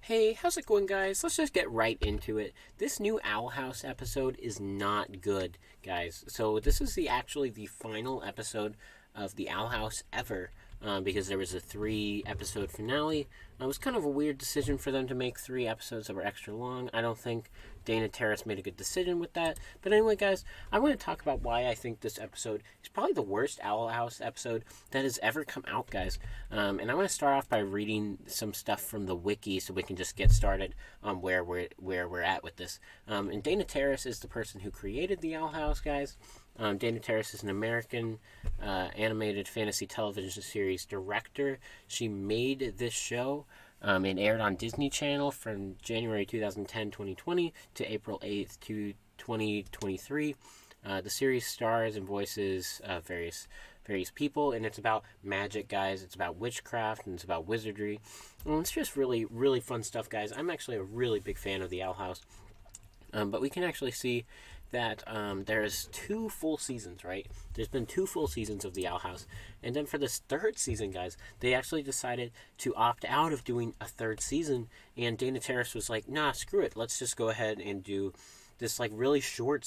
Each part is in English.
Hey, how's it going, guys? Let's just get right into it. This new Owl House episode is not good, guys. So this is actually the final episode of the Owl House ever, because there was a 3 episode finale. It was kind of a weird decision for them to make 3 episodes that were extra long. I don't think Dana Terrace made a good decision with that. But anyway, guys, I want to talk about why I think this episode is probably the worst Owl House episode that has ever come out, guys. And I want to start off by reading some stuff from the wiki so we can just get started on where we're at with this. And Dana Terrace is the person who created the Owl House, guys. Dana Terrace is an American animated fantasy television series director. She made this show. It aired on Disney Channel from January 2010-2020 to April 8th, 2023. The series stars and voices various people, and it's about magic, guys. It's about witchcraft, and it's about wizardry. And it's just really, really fun stuff, guys. I'm actually a really big fan of the Owl House. But we can actually see that there's 2 full seasons, right? There's been 2 full seasons of the Owl House. And then for this 3rd season, guys, they actually decided to opt out of doing a 3rd season. And Dana Terrace was like, nah, screw it. Let's just go ahead and do this really short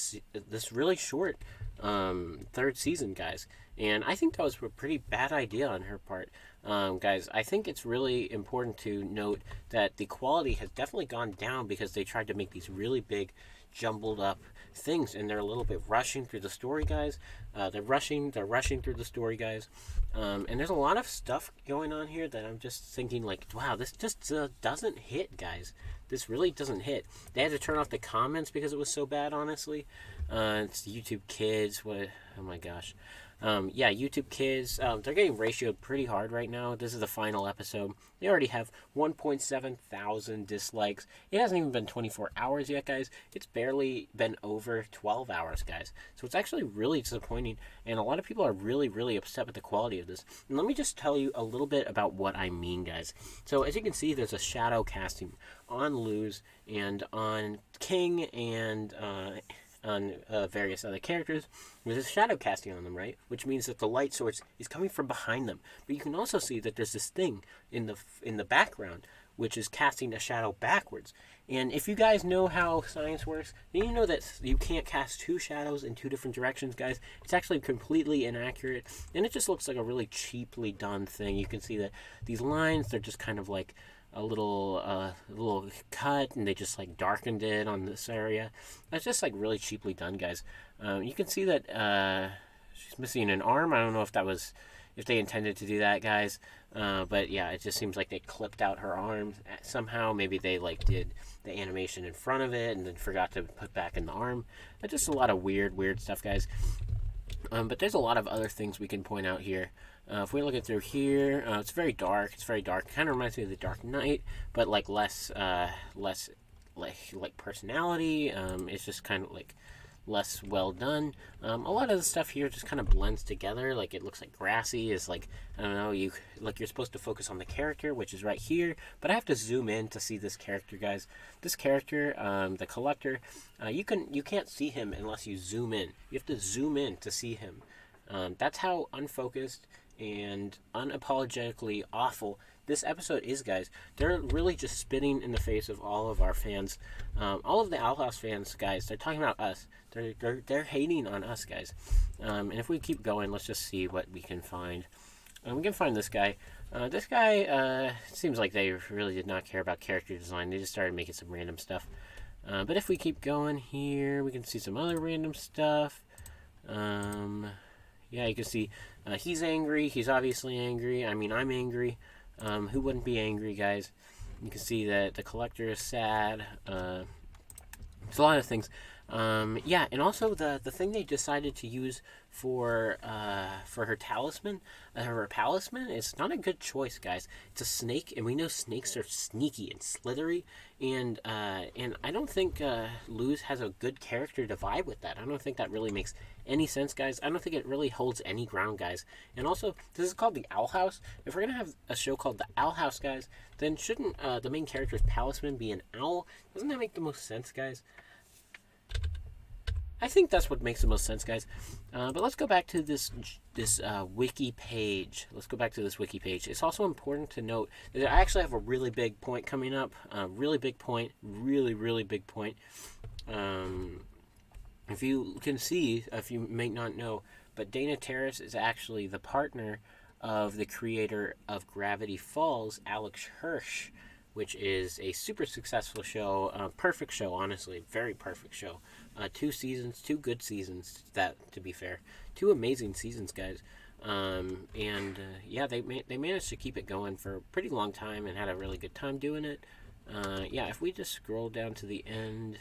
3rd season, guys. And I think that was a pretty bad idea on her part. Guys, I think it's really important to note that the quality has definitely gone down because they tried to make these really big, jumbled up things, and they're a little bit rushing through the story, guys. They're rushing through the story, guys. And there's a lot of stuff going on here that I'm just thinking, like, wow, this just doesn't hit, guys. This really doesn't hit. They had to turn off the comments because it was so bad, honestly. It's YouTube Kids. Oh my gosh. YouTube Kids, they're getting ratioed pretty hard right now. This is the final episode. They already have 1.7 thousand dislikes. It hasn't even been 24 hours yet, guys. It's barely been over 12 hours, guys. So it's actually really disappointing, and a lot of people are really, really upset with the quality of this. And let me just tell you a little bit about what I mean, guys. So as you can see, there's a shadow casting on Luz and on King and on various other characters. There's a shadow casting on them, right? Which means that the light source is coming from behind them. But you can also see that there's this thing in the background which is casting a shadow backwards. And if you guys know how science works, then you know that you can't cast 2 shadows in 2 different directions, guys. It's actually completely inaccurate, and it just looks like a really cheaply done thing. You can see that these lines, they're just kind of like a little cut, and they just like darkened it on this area. That's just like really cheaply done, guys. You can see that she's missing an arm. I don't know if they intended to do that, guys. But yeah, it just seems like they clipped out her arm somehow. Maybe they did the animation in front of it and then forgot to put back in the arm. It's just a lot of weird stuff, guys. But there's a lot of other things we can point out here. If we look at through here, it's very dark. Kind of reminds me of the Dark Knight, but less personality. It's just kind of less well done. A lot of the stuff here just kind of blends together. It looks like grassy. Is I don't know. You're supposed to focus on the character, which is right here, but I have to zoom in to see this character, guys. This character, the collector, you can't see him unless you zoom in. You have to zoom in to see him. That's how unfocused and unapologetically awful this episode is, guys. They're really just spitting in the face of all of our fans, all of the Owl House fans, guys. They're talking about us. They're hating on us, guys. And if we keep going, let's just see what we can find. We can find this guy. This guy seems like they really did not care about character design. They just started making some random stuff. But if we keep going here, we can see some other random stuff. Yeah, you can see he's angry. He's obviously angry. I mean, I'm angry. Who wouldn't be angry, guys? You can see that the collector is sad. It's a lot of things. Yeah, and also the thing they decided to use for her talisman, it's not a good choice, guys. It's a snake, and we know snakes are sneaky and slithery, and I don't think Luz has a good character to vibe with that. I don't think that really makes any sense, guys. I don't think it really holds any ground, guys. And also, this is called the Owl House. If we're gonna have a show called the Owl House, guys, then shouldn't the main character's talisman be an owl? Doesn't that make the most sense, guys? I think that's what makes the most sense, guys. But let's go back to this wiki page. Let's go back to this wiki page. It's also important to note that I actually have a really big point coming up. Really big point. Really big point. If you can see, if you may not know, but Dana Terrace is actually the partner of the creator of Gravity Falls, Alex Hirsch, which is a super successful show, perfect show, honestly, very perfect show. 2 seasons, 2 good seasons, that to be fair, 2 amazing seasons, guys. Yeah, they managed to keep it going for a pretty long time and had a really good time doing it. Yeah, if we just scroll down to the end,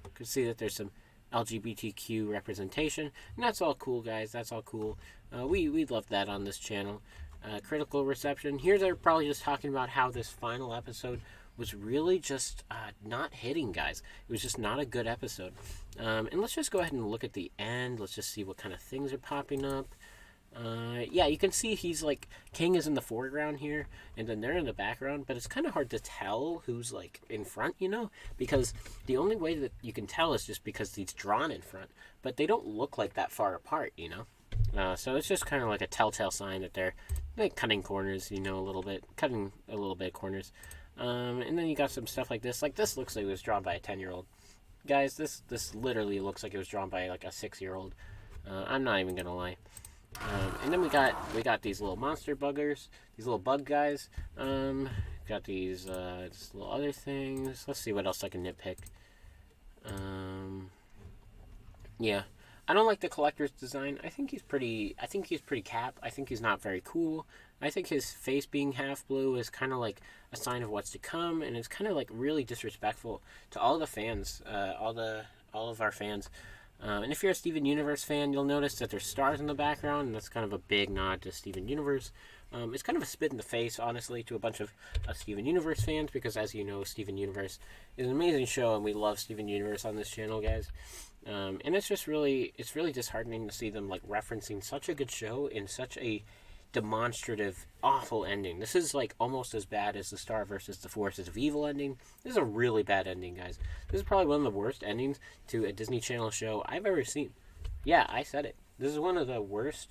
you can see that there's some LGBTQ representation, and that's all cool, guys. That's all cool. We love that on this channel. Critical reception. Here they're probably just talking about how this final episode was really just not hitting, guys. It was just not a good episode. And let's just go ahead and look at the end. Let's just see what kind of things are popping up. Yeah, you can see he's like, King is in the foreground here, and then they're in the background, but it's kind of hard to tell who's like in front, you know, because the only way that you can tell is just because he's drawn in front, but they don't look like that far apart, you know. So it's just kind of like a telltale sign that they're like cutting corners, you know, cutting a little bit of corners. And then you got some stuff like this. Like, this looks like it was drawn by a 10-year-old. Guys, this literally looks like it was drawn by like a 6-year-old. I'm not even gonna lie. And then we got these little monster buggers, these little bug guys. Got these just little other things. Let's see what else I can nitpick. Yeah. I don't like the collector's design. I think he's pretty cap. I think he's not very cool. I think his face being half blue is kind of like a sign of what's to come, and it's kind of like really disrespectful to all the fans, all of our fans. And if you're a Steven Universe fan, you'll notice that there's stars in the background, and that's kind of a big nod to Steven Universe. It's kind of a spit in the face, honestly, to a bunch of Steven Universe fans, because as you know, Steven Universe is an amazing show, and we love Steven Universe on this channel, guys. And it's really disheartening to see them like referencing such a good show in such a demonstrative, awful ending. This is like almost as bad as the Star versus the Forces of Evil ending. This is a really bad ending, guys. This is probably one of the worst endings to a Disney Channel show I've ever seen. Yeah, I said it. This is one of the worst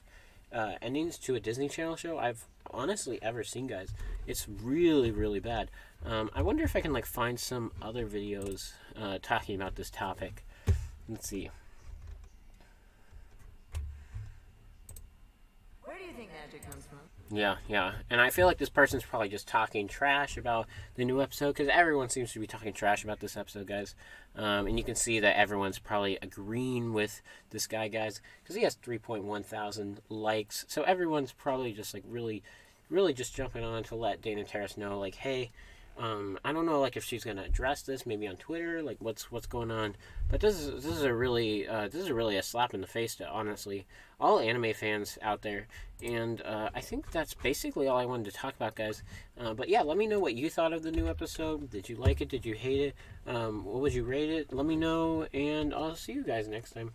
endings to a Disney Channel show I've honestly ever seen, guys. It's really bad. I wonder if I can like find some other videos talking about this topic. Let's see. Where do you think magic comes from? Yeah. And I feel like this person's probably just talking trash about the new episode, because everyone seems to be talking trash about this episode, guys. And you can see that everyone's probably agreeing with this guy, guys, because he has 3.1 thousand likes. So everyone's probably just like really just jumping on to let Dana Terrace know, like, hey, I don't know, like, if she's gonna address this maybe on Twitter, like what's going on. But this is a really a slap in the face to, honestly, all anime fans out there. And I think that's basically all I wanted to talk about, guys. But yeah, let me know what you thought of the new episode. Did you like it? Did you hate it? What would you rate it? Let me know, and I'll see you guys next time.